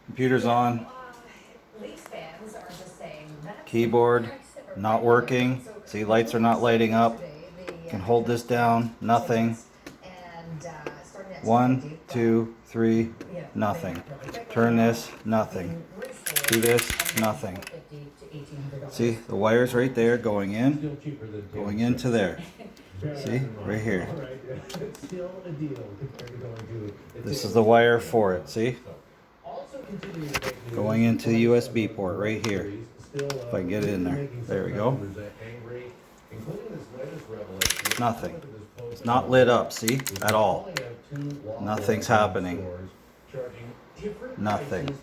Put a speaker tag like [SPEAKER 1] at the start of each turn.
[SPEAKER 1] Computer's on. Keyboard not working. See, lights are not lighting up. Can hold this down. Nothing. 1, 2, 3. Nothing. Turn this. Nothing. Do this. Nothing. See, the wire's right there going in. Going into there. See, right here. This is the wire for it, see? Going into the USB port right here. If I can get it in there. There we go. Nothing. It's not lit up, see? At all. Nothing's happening. Nothing.